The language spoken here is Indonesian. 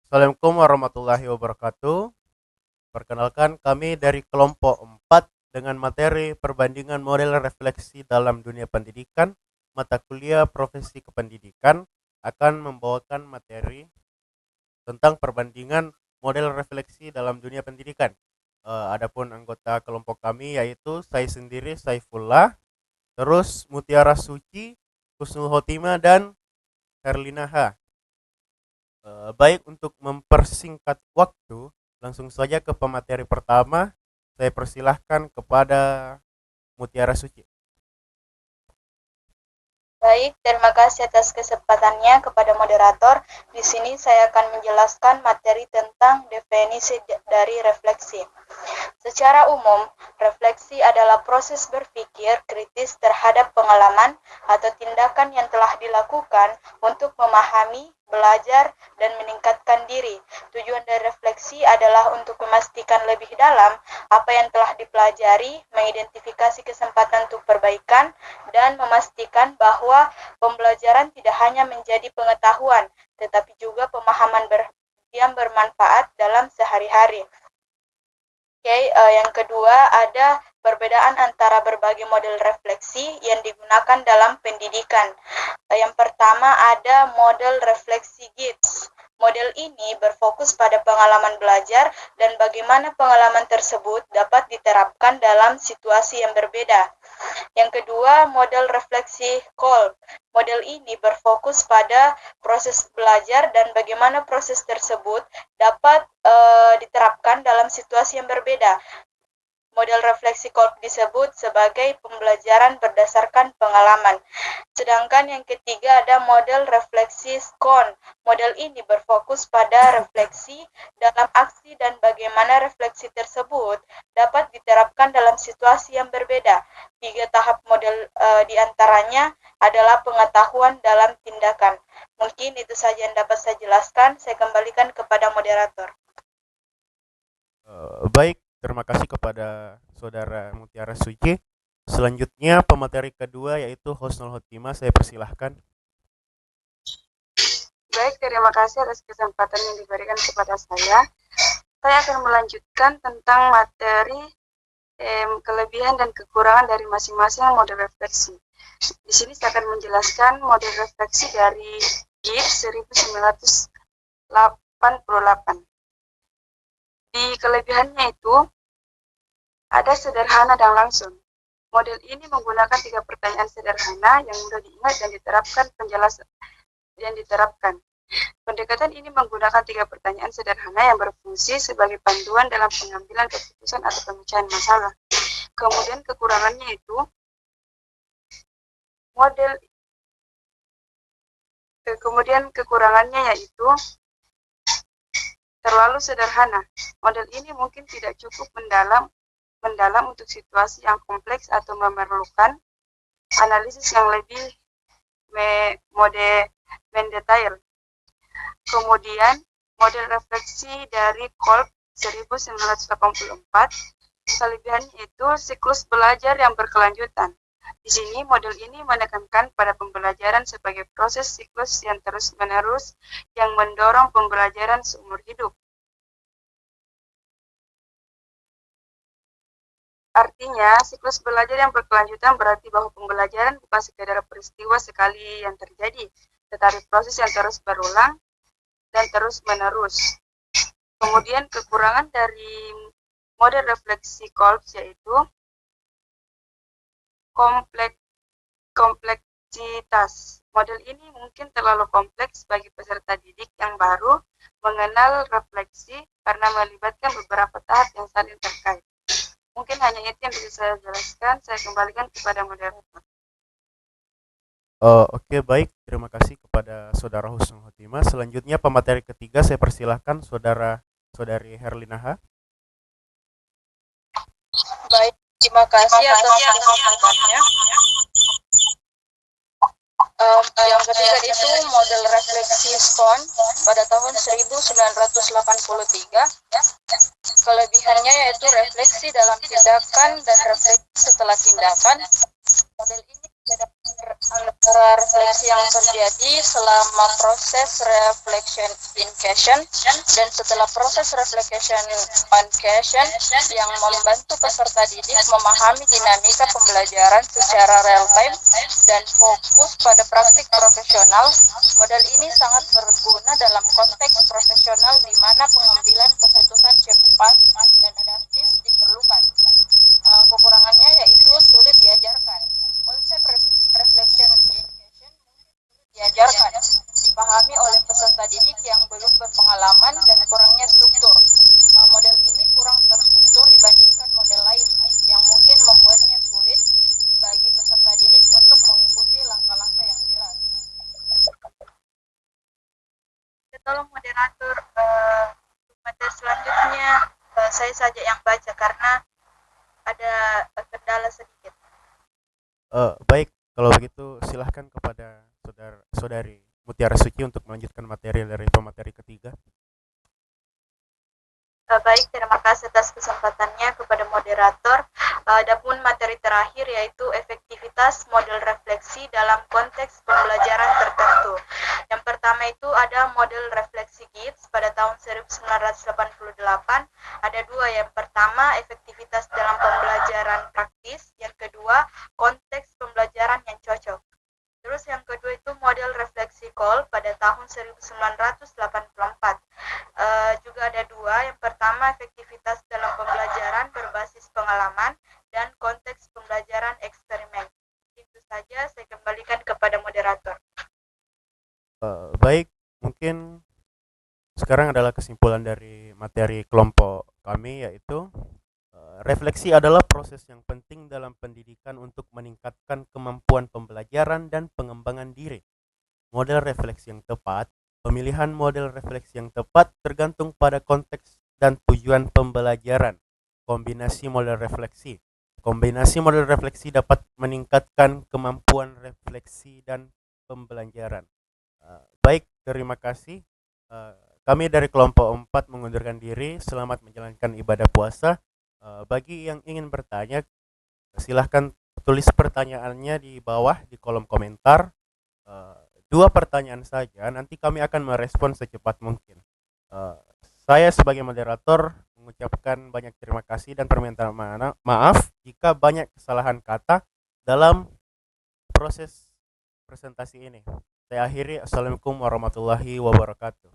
Assalamualaikum warahmatullahi wabarakatuh. Perkenalkan kami dari kelompok 4 dengan materi perbandingan model refleksi dalam dunia pendidikan. Mata kuliah profesi kependidikan akan membawakan materi tentang perbandingan model refleksi dalam dunia pendidikan. Adapun anggota kelompok kami yaitu saya sendiri Saifullah, terus Mutiara Suci, Husnul Khotimah dan Herlina H. Baik, untuk mempersingkat waktu, langsung saja ke pemateri pertama. Saya persilahkan kepada Mutiara Suci. Baik, terima kasih atas kesempatannya kepada moderator. Di sini saya akan menjelaskan materi tentang definisi dari refleksi. Secara umum, refleksi adalah proses berpikir kritis terhadap pengalaman atau tindakan yang telah dilakukan untuk memahami, belajar, dan meningkatkan diri. Tujuan dari refleksi adalah untuk memastikan lebih dalam apa yang telah dipelajari, mengidentifikasi kesempatan untuk perbaikan, dan memastikan bahwa pembelajaran tidak hanya menjadi pengetahuan, tetapi juga pemahaman yang bermanfaat dalam sehari-hari. Yang kedua ada perbedaan antara berbagai model refleksi yang digunakan dalam pendidikan. Yang pertama ada model refleksi Gibbs. Model ini berfokus pada pengalaman belajar dan bagaimana pengalaman tersebut dapat diterapkan dalam situasi yang berbeda. Yang kedua, model refleksi Kolb. Model ini berfokus pada proses belajar dan bagaimana proses tersebut dapat diterapkan dalam situasi yang berbeda. Model refleksi Kolb disebut sebagai pembelajaran berdasarkan pengalaman. Sedangkan yang ketiga ada model refleksi Scone. Model ini berfokus pada refleksi dalam aksi dan bagaimana refleksi tersebut dapat diterapkan dalam situasi yang berbeda. 3 tahap model diantaranya adalah pengetahuan dalam tindakan. Mungkin itu saja yang dapat saya jelaskan. Saya kembalikan kepada moderator. Baik, terima kasih kepada Saudara Mutiara Suci. Selanjutnya pemateri kedua yaitu Husnul Khotimah. Saya persilahkan. Baik, terima kasih atas kesempatan yang diberikan kepada saya. Saya akan melanjutkan tentang materi kelebihan dan kekurangan dari masing-masing model refleksi. Di sini saya akan menjelaskan model refleksi dari Gibbs 1988. Di kelebihannya itu ada sederhana dan langsung. Model ini menggunakan 3 pertanyaan sederhana yang mudah diingat dan diterapkan penjelasan yang diterapkan. Pendekatan ini menggunakan 3 pertanyaan sederhana yang berfungsi sebagai panduan dalam pengambilan keputusan atau pemecahan masalah. Kemudian kekurangannya itu yaitu terlalu sederhana. Model ini mungkin tidak cukup mendalam untuk situasi yang kompleks atau memerlukan analisis yang lebih mendetail. Kemudian model refleksi dari Kolb 1984, kelebihannya itu siklus belajar yang berkelanjutan. Di sini model ini menekankan pada pembelajaran sebagai proses siklus yang terus-menerus yang mendorong pembelajaran seumur hidup. Artinya, siklus belajar yang berkelanjutan berarti bahwa pembelajaran bukan sekadar peristiwa sekali yang terjadi, tetapi proses yang terus berulang dan terus-menerus. Kemudian kekurangan dari model refleksi Kolb yaitu kompleksitas. Model ini mungkin terlalu kompleks bagi peserta didik yang baru mengenal refleksi karena melibatkan beberapa tahap yang saling terkait. Mungkin hanya itu yang bisa saya jelaskan. Saya kembalikan kepada moderator. Oke, baik. Terima kasih kepada Saudara Husnul Khotimah. Selanjutnya pemateri ketiga saya persilahkan Saudari Herlina H. Baik, terima kasih atas kesempatannya. Yang ketiga itu model refleksi Stone pada tahun 1983. Kelebihannya yaitu refleksi dalam tindakan dan refleksi setelah tindakan. Model ini antara refleksi yang terjadi selama proses reflection in question dan setelah proses reflection on question yang membantu peserta didik memahami dinamika pembelajaran secara real time dan fokus pada praktik profesional. Model ini sangat berguna dalam konteks profesional di mana pengambilan keputusan cepat dan adaptif diperlukan. Kekurangannya yaitu sulit diajarkan. Konsep reflection in question diajarkan, dipahami oleh peserta didik yang belum berpengalaman dan kurangnya struktur. Model ini kurang terstruktur dibandingkan model lain yang mungkin membuatnya sulit bagi peserta didik untuk mengikuti langkah-langkah yang jelas. Tolong moderator, materi selanjutnya saya saja yang baca karena ada kendala sedikit. Baik, kalau begitu silahkan kepada saudari Mutiara Suci untuk melanjutkan materi dari pemateri ketiga. Baik, terima kasih atas kesempatannya kepada moderator. Adapun materi terakhir yaitu efektivitas model refleksi dalam konteks pembelajaran tertentu. Yang pertama itu ada model refleksi GITS pada tahun 1988. Ada dua, yang pertama efektivitas dalam pembelajaran praktis, yang kedua konteks pembelajaran yang cocok. Terus yang kedua itu model refleksi Cole pada tahun 1984. Juga ada dua, yang pertama efektivitas dalam pembelajaran berbasis pengalaman dan konteks pembelajaran eksperimen. Itu saja, saya kembalikan kepada moderator. Baik, mungkin sekarang adalah kesimpulan dari materi kelompok kami, yaitu refleksi adalah proses yang penting dalam pendidikan untuk meningkatkan kemampuan pembelajaran dan pengembangan diri. Model refleksi yang tepat, pemilihan model refleksi yang tepat tergantung pada konteks dan tujuan pembelajaran. Kombinasi model refleksi dapat meningkatkan kemampuan refleksi dan pembelajaran. Baik, terima kasih. Kami dari kelompok 4 mengundurkan diri. Selamat menjalankan ibadah puasa. Bagi yang ingin bertanya, silahkan tulis pertanyaannya di bawah di kolom komentar. 2 pertanyaan saja, nanti kami akan merespon secepat mungkin. Saya sebagai moderator mengucapkan banyak terima kasih dan permintaan maaf jika banyak kesalahan kata dalam proses presentasi ini. Saya akhiri. Assalamualaikum warahmatullahi wabarakatuh.